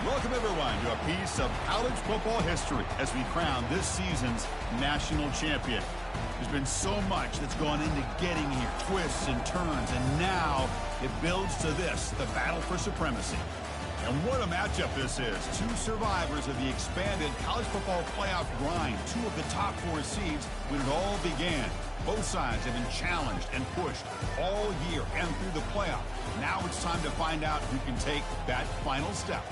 Welcome, everyone, to a piece of college football history as we crown this season's national champion. There's been so much that's gone into getting here, twists and turns, and now it builds to this, the battle for supremacy. And what a matchup this is. Two survivors of the expanded college football playoff grind, two of the top 4 seeds when it all began. Both sides have been challenged and pushed all year and through the playoff. Now it's time to find out who can take that final step,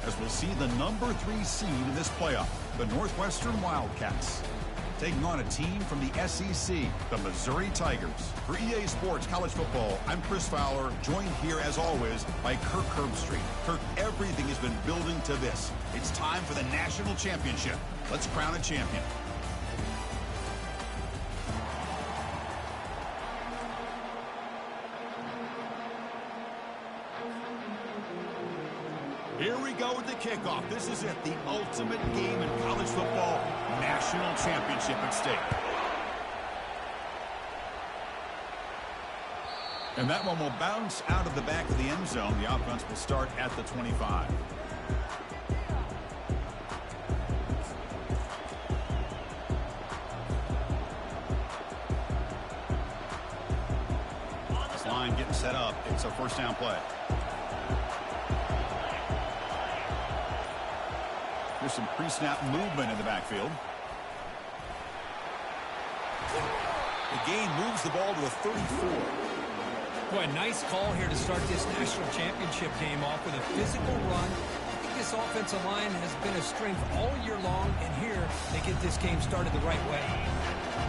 as we'll see the number 3 seed in this playoff, the Northwestern Wildcats, taking on a team from the SEC, the Missouri Tigers. For EA Sports College Football, I'm Chris Fowler, joined here as always by Kirk Herbstreit. Kirk, everything has been building to this. It's time for the national championship. Let's crown a champion. Here we go with the kickoff. This is it, the ultimate game in college football, national championship at stake. And that one will bounce out of the back of the end zone. The offense will start at the 25. This line getting set up. It's a first down play. There's some pre-snap movement in the backfield. The gain moves the ball to a 34. Boy, nice call here to start this national championship game off with a physical run. I think this offensive line has been a strength all year long, and here they get this game started the right way.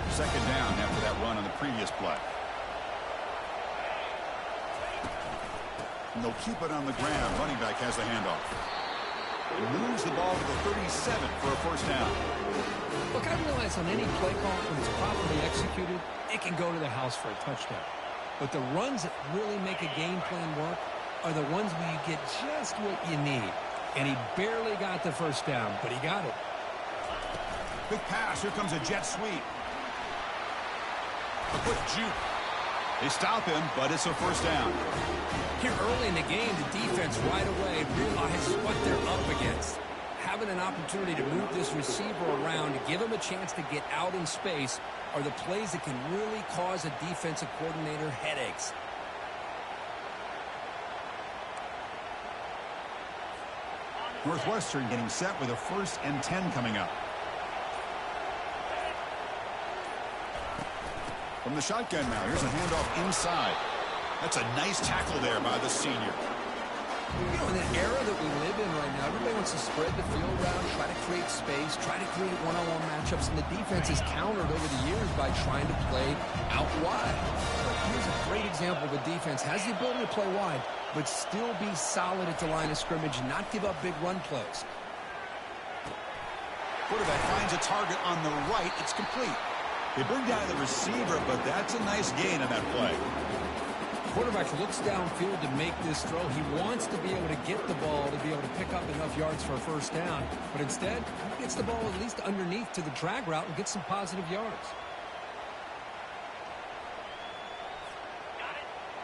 Second down after that run on the previous play. And they'll keep it on the ground. Running back has the handoff. He moves the ball to the 37 for a first down. Look, I realize on any play call, when it's properly executed, it can go to the house for a touchdown. But the runs that really make a game plan work are the ones where you get just what you need. And he barely got the first down, but he got it. Big pass. Here comes a jet sweep. A quick juke. They stop him, but it's a first down. Here early in the game, the defense right away realized what they're up against. Having an opportunity to move this receiver around to give him a chance to get out in space are the plays that can really cause a defensive coordinator headaches. Northwestern getting set with a 1st and 10 coming up. From the shotgun now, here's a handoff inside. That's a nice tackle there by the senior. You know, in the era that we live in right now, everybody wants to spread the field around, try to create space, try to create one-on-one matchups, and the defense is countered over the years by trying to play out wide. But here's a great example of a defense has the ability to play wide, but still be solid at the line of scrimmage and not give up big run plays. Quarterback finds a target on the right. It's complete. They bring down the receiver, but that's a nice gain on that play. Quarterback looks downfield to make this throw. He wants to be able to get the ball to be able to pick up enough yards for a first down. But instead, he gets the ball at least underneath to the drag route and gets some positive yards.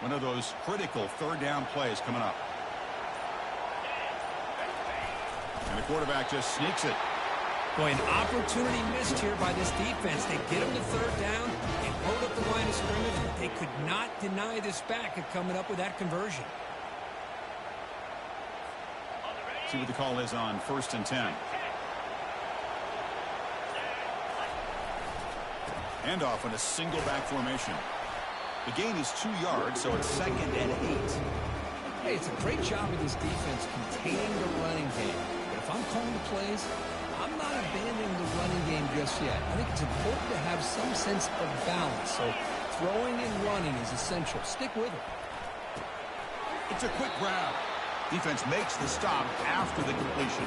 One of those critical third down plays coming up. And the quarterback just sneaks it. Boy, an opportunity missed here by this defense. They get him to third down and hold up the line of scrimmage, but they could not deny this back of coming up with that conversion. See what the call is on 1st and 10. Handoff on a single back formation. The gain is 2 yards, so it's 2nd and 8. Hey, it's a great job of this defense containing the running game. But if I'm calling the plays, I'm not abandoning the running game just yet. I think it's important to have some sense of balance. So throwing and running is essential. Stick with it. It's a quick grab. Defense makes the stop after the completion.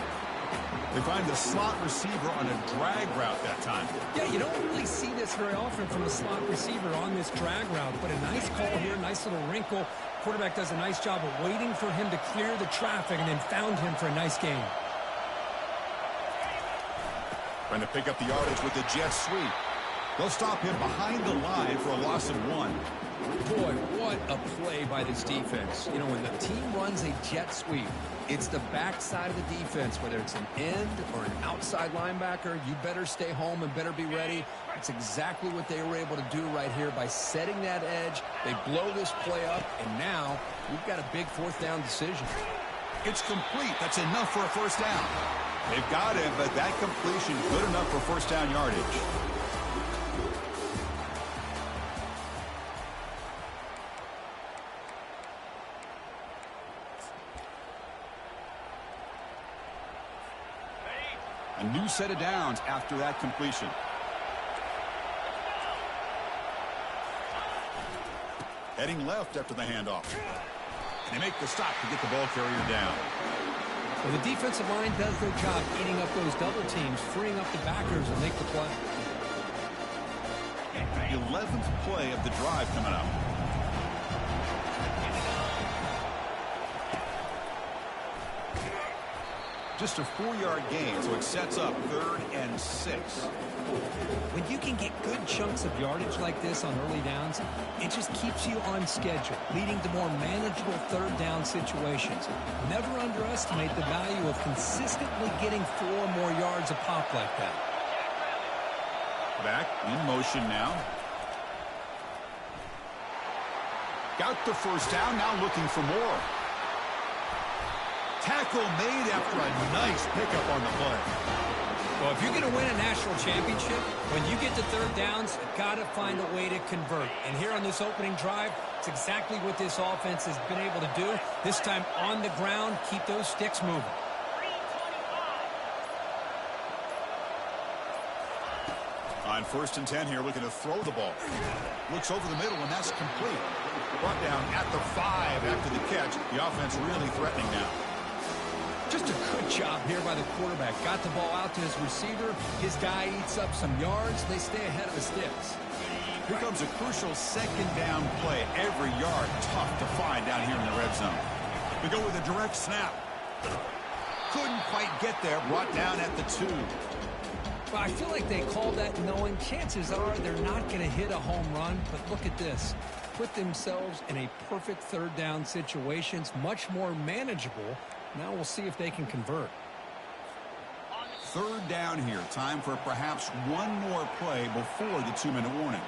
They find the slot receiver on a drag route that time. Yeah, you don't really see this very often from a slot receiver on this drag route. But a nice call here, nice little wrinkle. Quarterback does a nice job of waiting for him to clear the traffic and then found him for a nice gain. Trying to pick up the yardage with the jet sweep. They'll stop him behind the line for a loss of 1. Boy, what a play by this defense. You know, when the team runs a jet sweep, it's the backside of the defense, whether it's an end or an outside linebacker. You better stay home and better be ready. That's exactly what they were able to do right here by setting that edge. They blow this play up, and now we've got a big fourth down decision. It's complete. That's enough for a first down. They've got him, but that completion good enough for first down yardage. A new set of downs after that completion. Heading left after the handoff. And they make the stop to get the ball carrier down. Well, the defensive line does their job eating up those double teams, freeing up the backers, and make the play. 11th play of the drive coming up. Just a 4-yard gain, so it sets up 3rd and 6. When you can get good chunks of yardage like this on early downs, it just keeps you on schedule, leading to more manageable third down situations. Never underestimate the value of consistently getting 4 more yards a pop like that. Back in motion now. Got the first down, now looking for more. Tackle made after a nice pickup on the play. Well, if you're going to win a national championship, when you get to third downs, you've got to find a way to convert. And here on this opening drive, it's exactly what this offense has been able to do. This time on the ground, keep those sticks moving. On 1st and 10 here, looking to throw the ball. Looks over the middle, and that's complete. Brought down at the 5 after the catch. The offense really threatening now. Just a good job here by the quarterback. Got the ball out to his receiver. His guy eats up some yards. They stay ahead of the sticks. Here comes a crucial 2nd down play. Every yard tough to find down here in the red zone. We go with a direct snap. Couldn't quite get there. Brought down at the 2. Well, I feel like they called that knowing chances are they're not going to hit a home run. But look at this. Put themselves in a perfect third down situation. It's much more manageable. Now we'll see if they can convert. 3rd down here. Time for perhaps one more play before the 2-minute warning.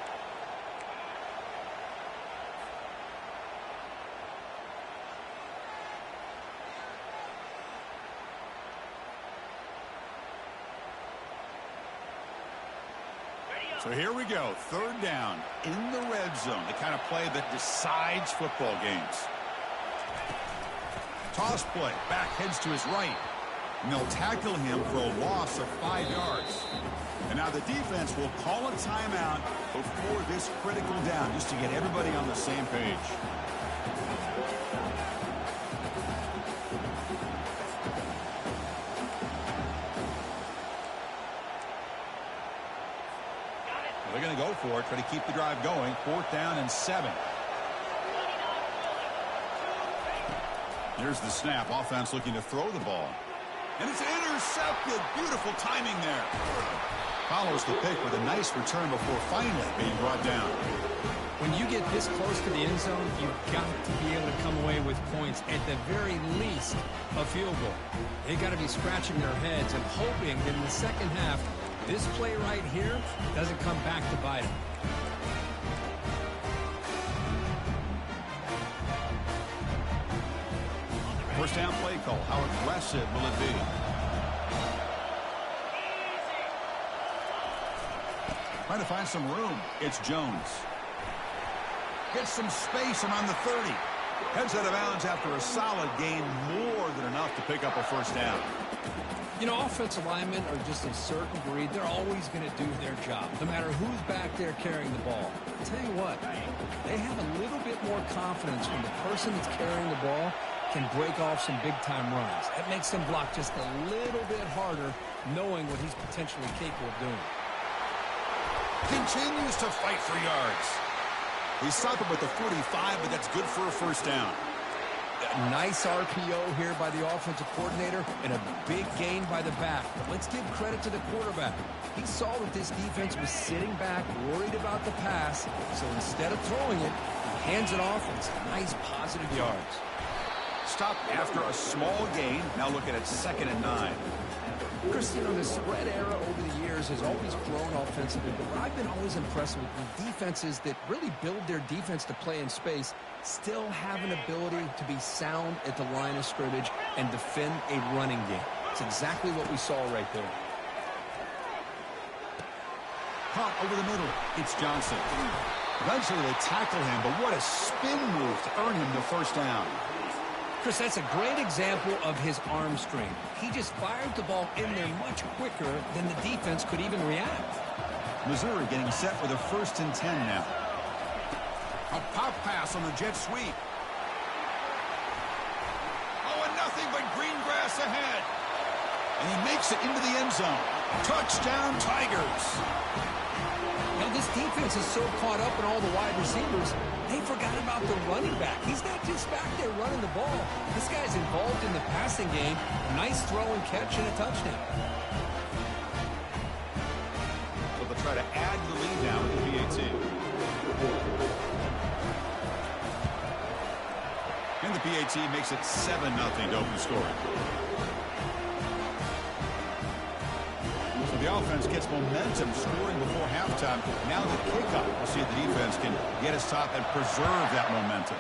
So here we go. 3rd down in the red zone. The kind of play that decides football games. Toss play. Back heads to his right. And they'll tackle him for a loss of 5 yards. And now the defense will call a timeout before this critical down, just to get everybody on the same page. They're going to go for it, try to keep the drive going. 4th down and 7. Here's the snap. Offense looking to throw the ball. And it's intercepted. Beautiful timing there. Follows the pick with a nice return before finally being brought down. When you get this close to the end zone, you've got to be able to come away with points. At the very least, a field goal. They got to be scratching their heads and hoping that in the second half, this play right here doesn't come back to bite them. First down play call. How aggressive will it be? Trying to find some room. It's Jones. Gets some space around the 30. Heads out of bounds after a solid gain, more than enough to pick up a first down. You know, offensive linemen are just a certain breed. They're always going to do their job, no matter who's back there carrying the ball. I'll tell you what, they have a little bit more confidence when the person that's carrying the ball can break off some big-time runs. That makes them block just a little bit harder, knowing what he's potentially capable of doing. Continues to fight for yards. We stop him with the 45, but that's good for a first down. Nice RPO here by the offensive coordinator and a big gain by the back. But let's give credit to the quarterback. He saw that this defense was sitting back, worried about the pass. So instead of throwing it, he hands it off and some nice positive yards. Stop after a small gain. Now looking at 2nd and 9. Chris, you know, the spread era over the years has always grown offensively, but what I've been always impressed with defenses that really build their defense to play in space still have an ability to be sound at the line of scrimmage and defend a running game. It's exactly what we saw right there. Caught over the middle. It's Johnson. Eventually they tackle him, but what a spin move to earn him the first down. Chris, that's a great example of his arm strength. He just fired the ball in there much quicker than the defense could even react. Missouri getting set for the 1st and 10 now. A pop pass on the jet sweep. Oh, and nothing but green grass ahead. And he makes it into the end zone. Touchdown, Tigers. Now, this defense is so caught up in all the wide receivers, they forgot about the running back. He's not just back there running the ball. This guy's involved in the passing game. Nice throw and catch and a touchdown. So they'll try to add the lead now with the PAT. And the PAT makes it 7-0 to open scoring. So the offense gets momentum scoring before halftime. Now the kickoff. We'll see if the defense can get his top and preserve that momentum.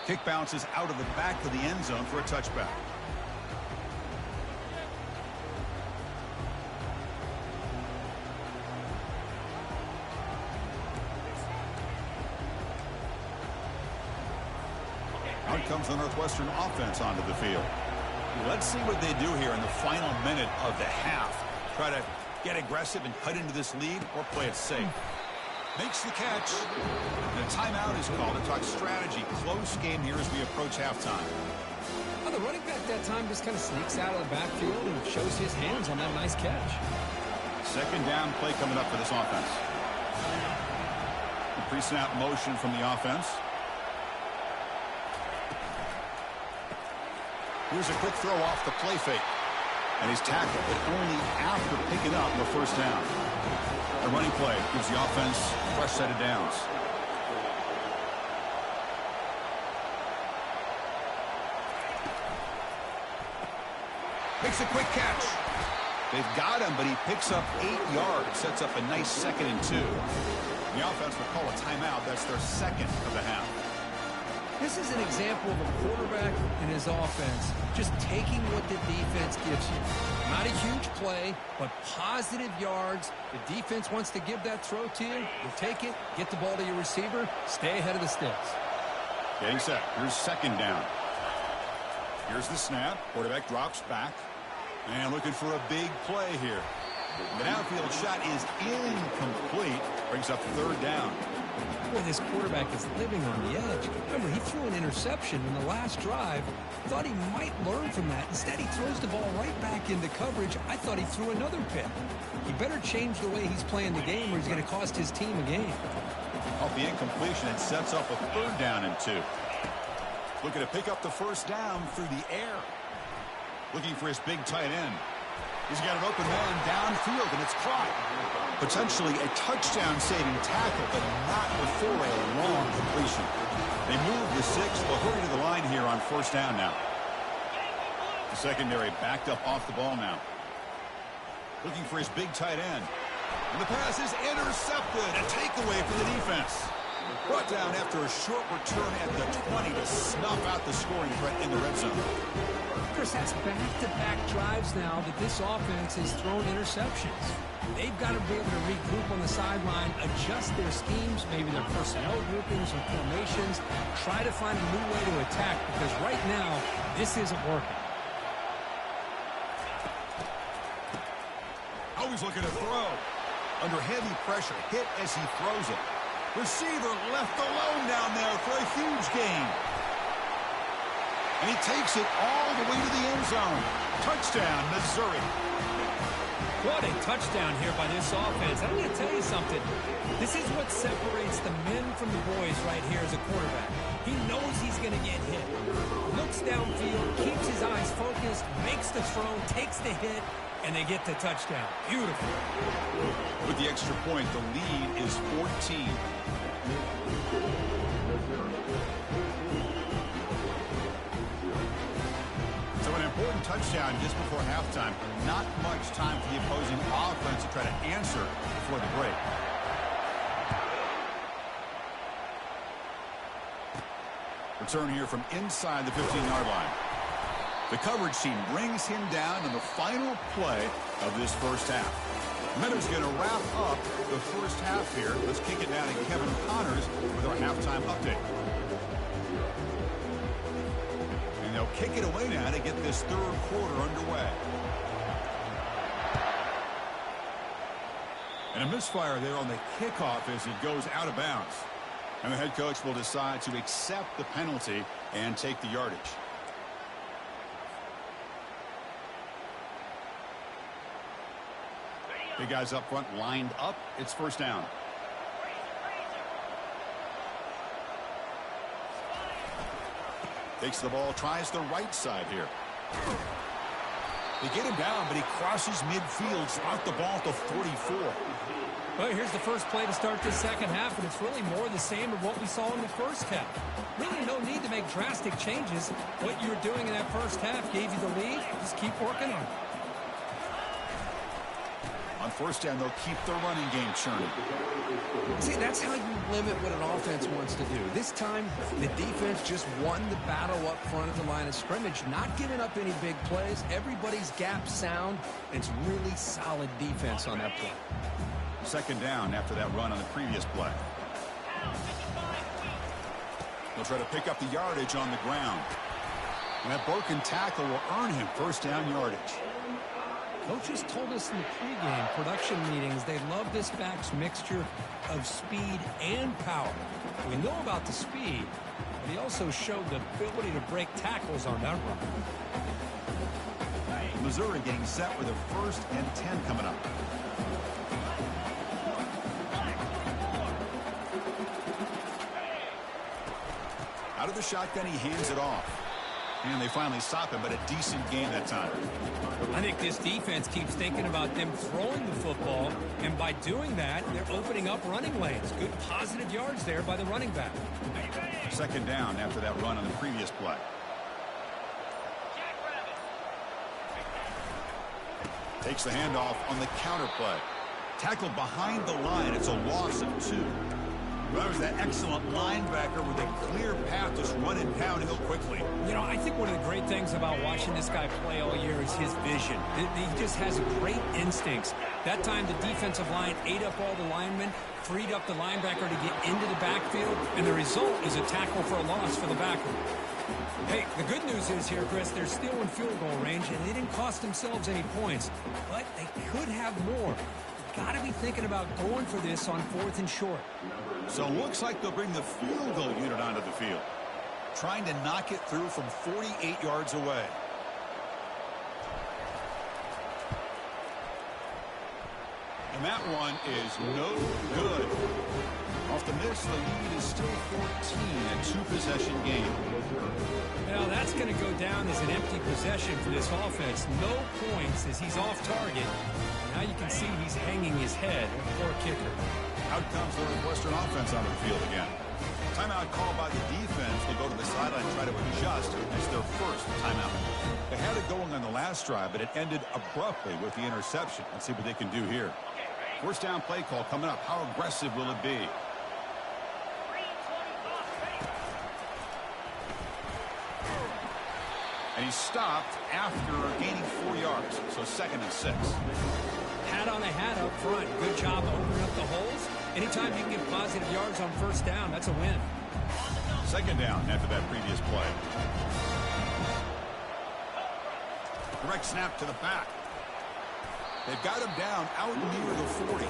Kick bounces out of the back of the end zone for a touchback. Out comes the Northwestern offense onto the field. Let's see what they do here in the final minute of the half. Try to get aggressive and cut into this lead or play it safe. Makes the catch. And a timeout is called to talk strategy. Close game here as we approach halftime. Well, the running back that time just kind of sneaks out of the backfield and shows his hands on that nice catch. 2nd down play coming up for this offense. The pre-snap motion from the offense. Here's a quick throw off the play fake. And he's tackled, but only after picking up the 1st down. The running play gives the offense a fresh set of downs. Makes a quick catch. They've got him, but he picks up 8 yards. Sets up a nice 2nd and 2. The offense will call a timeout. That's their 2nd of the half. This is an example of a quarterback and his offense just taking what the defense gives you. Not a huge play, but positive yards. The defense wants to give that throw to you. You take it, get the ball to your receiver, stay ahead of the sticks. Getting set. Here's 2nd down. Here's the snap. Quarterback drops back. And looking for a big play here. The downfield shot is incomplete. Brings up 3rd down. Boy, this quarterback is living on the edge. Remember, he threw an interception in the last drive. Thought he might learn from that. Instead, he throws the ball right back into coverage. I thought he threw another pick. He better change the way he's playing the game or he's going to cost his team a game. Off the incompletion, it sets up a 3rd down and 2. Looking to pick up the 1st down through the air. Looking for his big tight end. He's got an open man downfield, and it's caught. Potentially a touchdown-saving tackle, but not before a long completion. They move the 6. They'll hurry to the line here on 1st down now. The secondary backed up off the ball now. Looking for his big tight end. And the pass is intercepted. A takeaway for the defense. Brought down after a short return at the 20 to snuff out the scoring threat in the red zone. Chris, that's back-to-back drives now that this offense has thrown interceptions. They've got to be able to regroup on the sideline, adjust their schemes, maybe their personnel groupings or formations, try to find a new way to attack, because right now, this isn't working. Always looking to throw. Under heavy pressure, hit as he throws it. Receiver left alone down there for a huge gain. And he takes it all the way to the end zone. Touchdown, Missouri. What a touchdown here by this offense. I'm going to tell you something. This is what separates the men from the boys right here as a quarterback. He knows he's going to get hit. Looks downfield, keeps his eyes focused, makes the throw, takes the hit, and they get the touchdown. Beautiful. With the extra point, the lead is 14. So an important touchdown just before halftime. Not much time for the opposing offense to try to answer before the break. Return here from inside the 15-yard line. The coverage team brings him down in the final play of this first half. Meadows going to wrap up the first half here. Let's kick it down to Kevin Connors with our halftime update. And they'll kick it away now to get this third quarter underway. And a misfire there on the kickoff as it goes out of bounds. And the head coach will decide to accept the penalty and take the yardage. Big guys up front lined up. It's first down. Takes the ball, tries the right side here. They get him down, but he crosses midfield, spot the ball to 44. Well, here's the first play to start this second half, and it's really more the same of what we saw in the first half. Really no need to make drastic changes. What you were doing in that first half gave you the lead. Just keep working on it. On first down, they'll keep the running game churning. See, that's how you limit what an offense wants to do. This time, the defense just won the battle up front at the line of scrimmage, not giving up any big plays. Everybody's gap sound, and it's really solid defense on that play. Second down after that run on the previous play. They'll try to pick up the yardage on the ground. And that broken tackle will earn him first down yardage. Coaches told us in the pregame production meetings they love this back's mixture of speed and power. We know about the speed, but he also showed the ability to break tackles on that run. Missouri getting set with a 1st and 10 coming up. Out of the shotgun, he hands it off. And they finally stop him, but a decent game that time. I think this defense keeps thinking about them throwing the football, and by doing that, they're opening up running lanes. Good positive yards there by the running back. Second down after that run on the previous play. Takes the handoff on the counter play. Tackled behind the line. It's a loss of 2. Well, there's that excellent linebacker with a clear path just running downhill quickly. You know, I think one of the great things about watching this guy play all year is his vision. He just has great instincts. That time the defensive line ate up all the linemen, freed up the linebacker to get into the backfield, and the result is a tackle for a loss for the backer. Hey, the good news is here, Chris, they're still in field goal range, and they didn't cost themselves any points. But they could have more. Got to be thinking about going for this on 4th and short. So it looks like they'll bring the field goal unit onto the field. Trying to knock it through from 48 yards away. And that one is no good. Off the miss, the lead is still 14, a 2-possession game. Well, that's going to go down as an empty possession for this offense. No points as he's off target. Now you can see he's hanging his head. Poor kicker. Out comes the Northwestern offense on the field again. Timeout called by the defense. They'll go to the sideline and try to adjust as their first timeout. They had it going on the last drive, but it ended abruptly with the interception. Let's see what they can do here. First down play call coming up. How aggressive will it be? And he stopped after gaining 4 yards. So 2nd and 6. Hat on a hat up front. Good job opening up the holes. Anytime you can get positive yards on first down, that's a win. Second down after that previous play. Direct snap to the back. They've got him down out near the 40.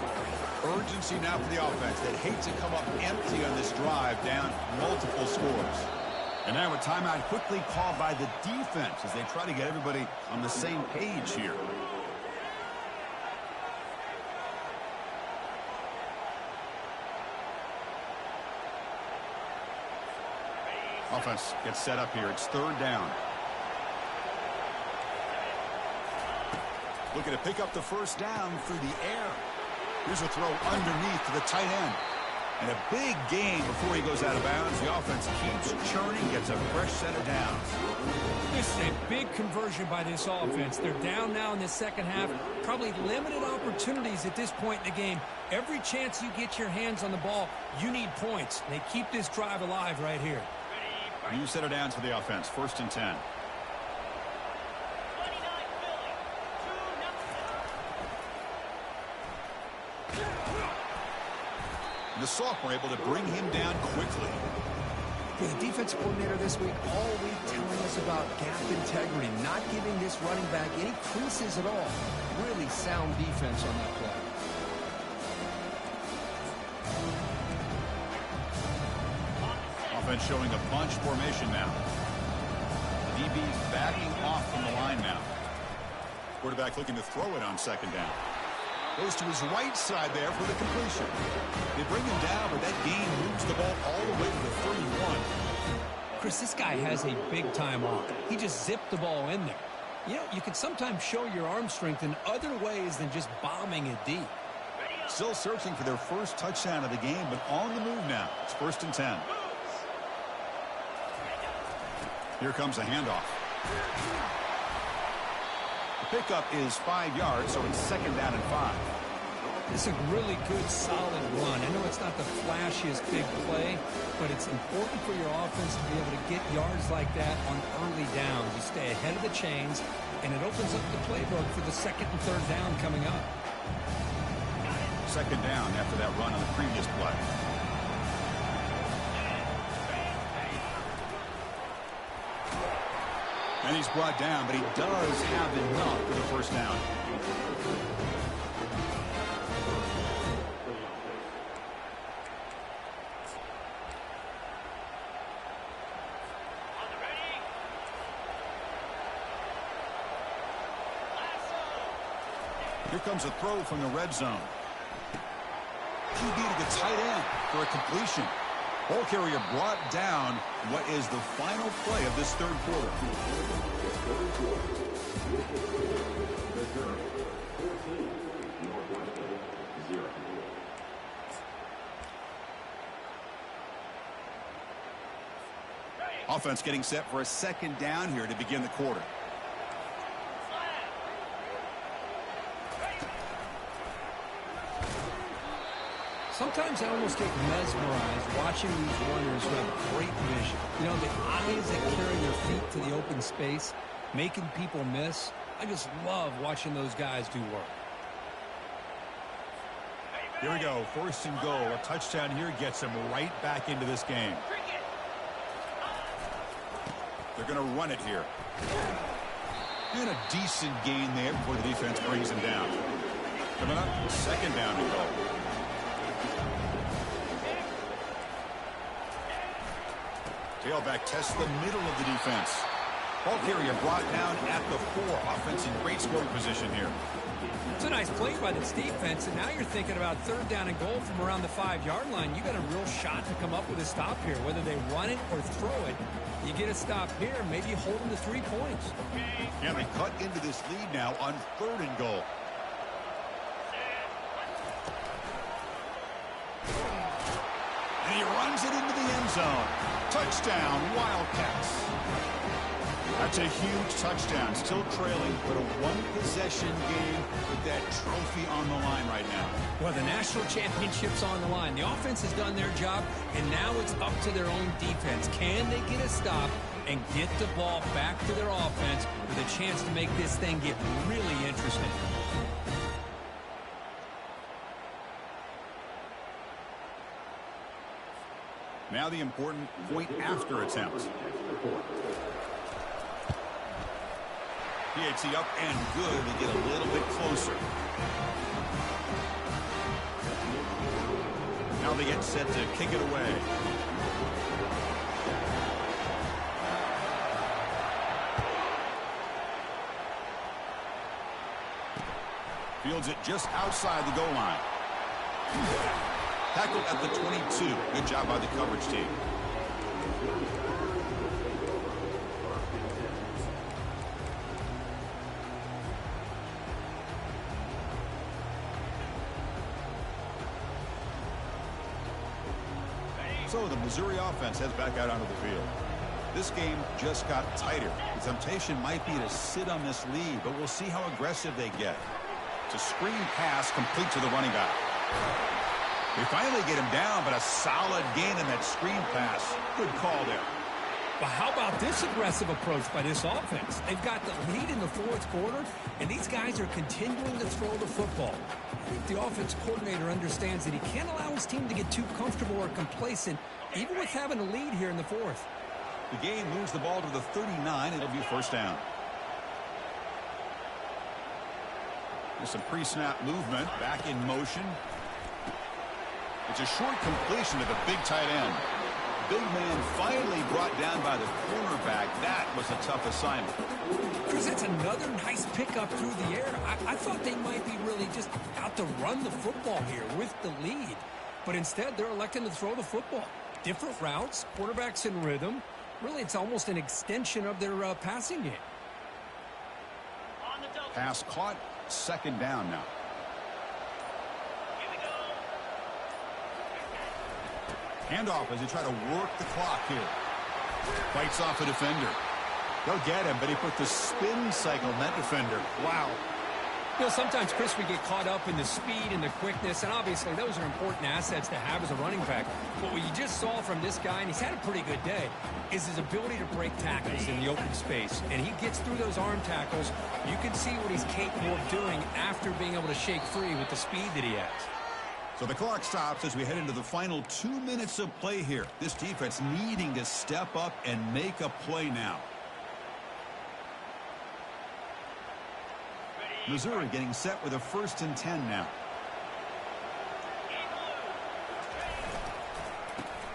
Urgency now for the offense. They'd hate to come up empty on this drive, down multiple scores. And now a timeout quickly called by the defense as they try to get everybody on the same page here. Offense gets set up here. It's third down. Looking to pick up the first down through the air. Here's a throw underneath to the tight end. And a big gain before he goes out of bounds. The offense keeps churning, gets a fresh set of downs. This is a big conversion by this offense. They're down now in the second half. Probably limited opportunities at this point in the game. Every chance you get your hands on the ball, you need points. They keep this drive alive right here. New set of downs for the offense. First and 10. The sophomore able to bring him down quickly. The defensive coordinator this week all week telling us about gap integrity, not giving this running back any creases at all. Really sound defense on that play. Offense showing a bunch formation now. The DB's backing off from the line now. Quarterback looking to throw it on second down. Goes to his right side there for the completion. They bring him down, but that gain moves the ball all the way to the 31. Chris, this guy has a big-time arm. He just zipped the ball in there. You know, you can sometimes show your arm strength in other ways than just bombing it deep. Still searching for their first touchdown of the game, but on the move now. It's first and 10. Here comes a handoff. The pickup is 5 yards, so it's second down and 5. It's a really good, solid run. I know it's not the flashiest big play, but it's important for your offense to be able to get yards like that on early downs. You stay ahead of the chains, and it opens up the playbook for the second and third down coming up. Second down after that run on the previous play. And he's brought down, but he does have enough for the first down. Here comes a throw from the red zone. QB to the tight end for a completion. Ball carrier brought down. What is the final play of this third quarter? Offense getting set for a second down here to begin the quarter. Sometimes I almost get mesmerized watching these runners who have great vision. You know, the eyes that carry their feet to the open space, making people miss. I just love watching those guys do work. Here we go. First and goal. A touchdown here gets them right back into this game. They're going to run it here. And a decent gain there before the defense brings him down. Coming up, second down to go. Tailback tests the middle of the defense. Ball carrier brought down at the 4. Offense in great scoring position here. It's a nice play by this defense, and now you're thinking about third down and goal from around the 5-yard line. You got a real shot to come up with a stop here. Whether they run it or throw it, you get a stop here, maybe hold them to 3 points. And they cut into this lead now on third and goal. And he runs it into the end zone. Touchdown, Wildcats. That's a huge touchdown. Still trailing, but a one-possession game with that trophy on the line right now. Well, the national championship's on the line. The offense has done their job, and now it's up to their own defense. Can they get a stop and get the ball back to their offense with a chance to make this thing get really interesting? Now the important point after attempt. PAT up and good to get a little bit closer. Now they get set to kick it away. Fields it just outside the goal line. Tackled at the 22. Good job by the coverage team. So the Missouri offense heads back out onto the field. This game just got tighter. The temptation might be to sit on this lead, but we'll see how aggressive they get. It's a screen pass complete to the running back. They finally get him down, but a solid gain in that screen pass. Good call there. But how about this aggressive approach by this offense? They've got the lead in the fourth quarter, and these guys are continuing to throw the football. I think the offense coordinator understands that he can't allow his team to get too comfortable or complacent, even with having a lead here in the fourth. The game moves the ball to the 39. It'll be first down. There's some pre-snap movement. Back in motion. It's a short completion to the big tight end. Big man finally brought down by the cornerback. That was a tough assignment. Chris, that's another nice pickup through the air. I thought they might be really just out to run the football here with the lead. But instead, they're electing to throw the football. Different routes, quarterbacks in rhythm. Really, it's almost an extension of their passing game. Pass caught. Second down now. Handoff as they try to work the clock here. Fights off a defender. They'll get him, but he put the spin cycle on that defender. Wow. You know, sometimes, Chris, we get caught up in the speed and the quickness, and obviously those are important assets to have as a running back. But what you just saw from this guy, and he's had a pretty good day, is his ability to break tackles in the open space. And he gets through those arm tackles. You can see what he's capable of doing after being able to shake free with the speed that he has. So the clock stops as we head into the final 2 minutes of play here. This defense needing to step up and make a play now. Missouri getting set with a 1st and 10 now.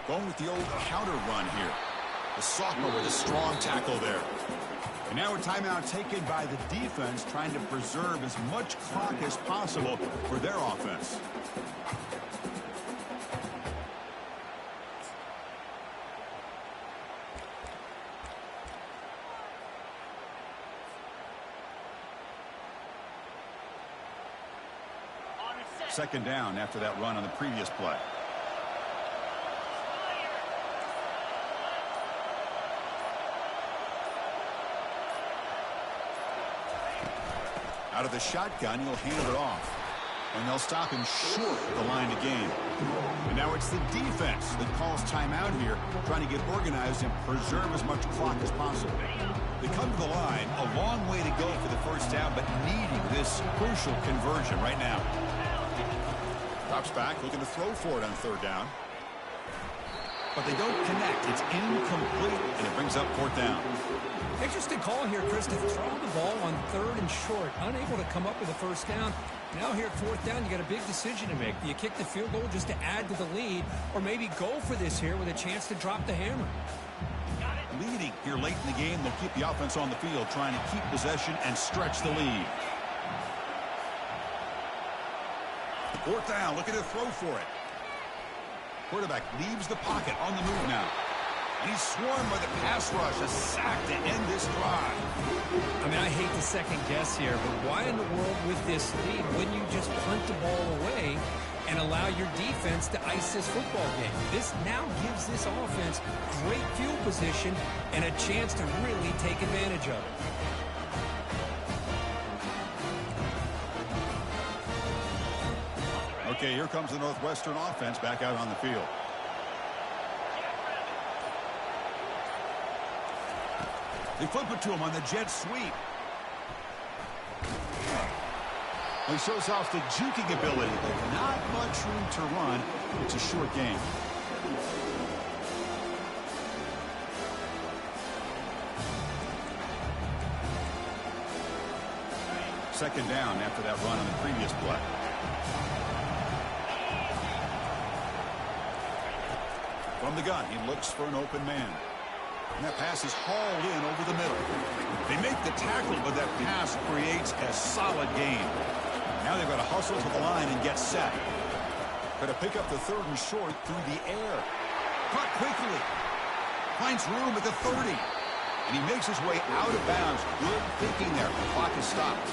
Going with the old counter run here. The sophomore with a strong tackle there. And now a timeout taken by the defense, trying to preserve as much clock as possible for their offense. Second down after that run on the previous play. Out of the shotgun, he'll hand it off. And they'll stop him short of the line to gain. And now it's the defense that calls timeout here, trying to get organized and preserve as much clock as possible. They come to the line, a long way to go for the first down, but needing this crucial conversion right now. Drops back, looking to throw for it on third down. But they don't connect. It's incomplete, and it brings up fourth down. Interesting call here, Chris, to throw the ball on third and short. Unable to come up with a first down. Now here at fourth down, you got a big decision to make. Do you kick the field goal just to add to the lead, or maybe go for this here with a chance to drop the hammer? Leading here late in the game, they'll keep the offense on the field, trying to keep possession and stretch the lead. Fourth down, looking to throw for it. Quarterback leaves the pocket, on the move now. And he's swarmed by the pass rush, a sack to end this drive. I mean, I hate to second guess here, but why in the world with this lead wouldn't you just punt the ball away and allow your defense to ice this football game? This now gives this offense great field position and a chance to really take advantage of it. Okay, here comes the Northwestern offense back out on the field. They flip it to him on the jet sweep. He shows off the juking ability, but not much room to run. It's a short game. Second down after that run on the previous play. From the gun, he looks for an open man. And that pass is hauled in over the middle. They make the tackle, but that pass creates a solid gain. Now they've got to hustle to the line and get set. Got to pick up the third and short through the air. Caught quickly. Finds room at the 30. And he makes his way out of bounds. Good thinking there. The clock is stopped.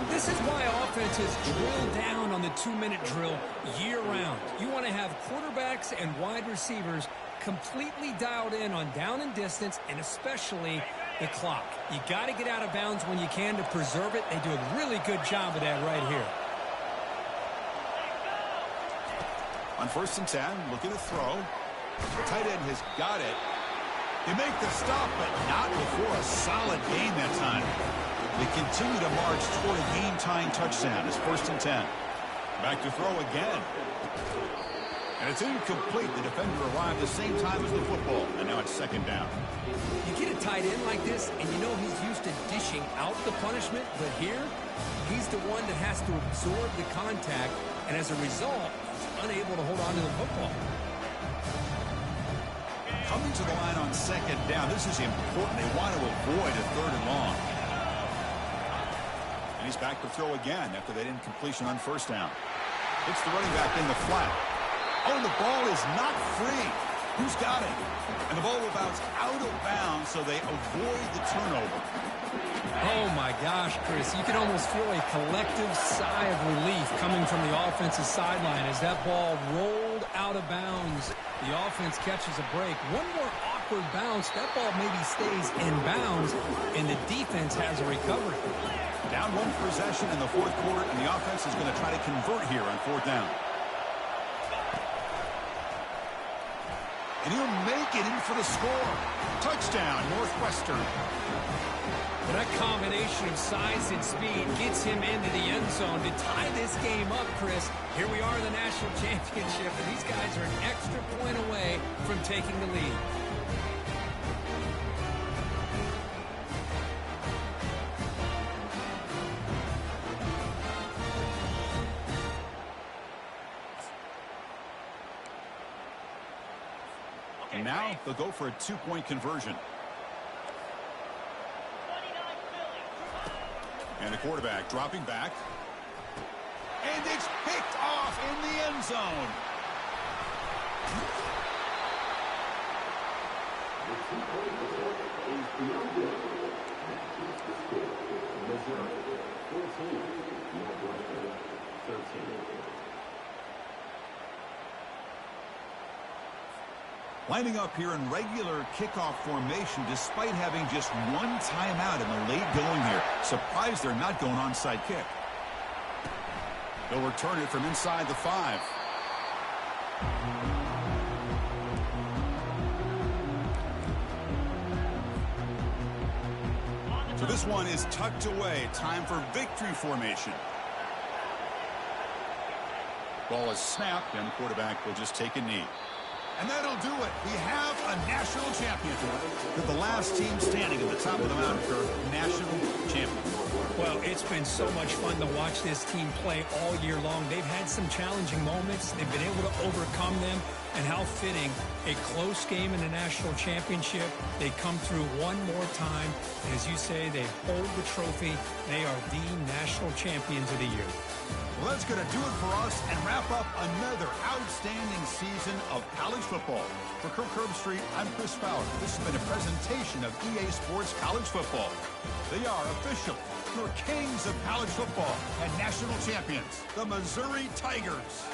This is why offenses drill down on the 2-minute drill year-round. You want to have quarterbacks and wide receivers completely dialed in on down and distance, and especially the clock. You got to get out of bounds when you can to preserve it. They do a really good job of that right here. On 1st and 10, looking to throw. The tight end has got it. They make the stop, but not before a solid gain that time. They continue to march toward a game-tying touchdown. It's 1st and 10. Back to throw again. And it's incomplete. The defender arrived the same time as the football, and now it's 2nd down. You get a tight end like this, and you know he's used to dishing out the punishment, but here, he's the one that has to absorb the contact, and as a result, he's unable to hold on to the football. Coming to the line on 2nd down, this is important. They want to avoid a 3rd and long. And he's back to throw again after that incompletion on 1st down. It's the running back in the flat. Oh, the ball is not free. Who's got it? And the ball will bounce out of bounds, so they avoid the turnover. Oh, my gosh, Chris. You can almost feel a collective sigh of relief coming from the offensive sideline as that ball rolled out of bounds. The offense catches a break. One more awkward bounce. That ball maybe stays in bounds, and the defense has a recovery. Down 1 possession in the 4th quarter, and the offense is going to try to convert here on 4th down. And he'll make it in for the score. Touchdown, Northwestern. But that combination of size and speed gets him into the end zone to tie this game up, Chris. Here we are in the national championship, and these guys are an extra point away from taking the lead. And now they'll go for a 2-point conversion. And the quarterback dropping back. And it's picked off in the end zone. Lining up here in regular kickoff formation despite having just 1 timeout in the late going here. Surprised they're not going onside kick. They'll return it from inside the 5. So this one is tucked away. Time for victory formation. Ball is snapped, and the quarterback will just take a knee. And that'll do it. We have a national champion. They're the last team standing at the top of the mountain for national champion. Well, it's been so much fun to watch this team play all year long. They've had some challenging moments. They've been able to overcome them. And how fitting, a close game in the national championship. They come through one more time. And as you say, they hold the trophy. They are the national champions of the year. Well, that's going to do it for us and wrap up another outstanding season of college football. For Kirk Herbstreit, I'm Chris Fowler. This has been a presentation of EA Sports College Football. They are official, your kings of college football and national champions, the Missouri Tigers.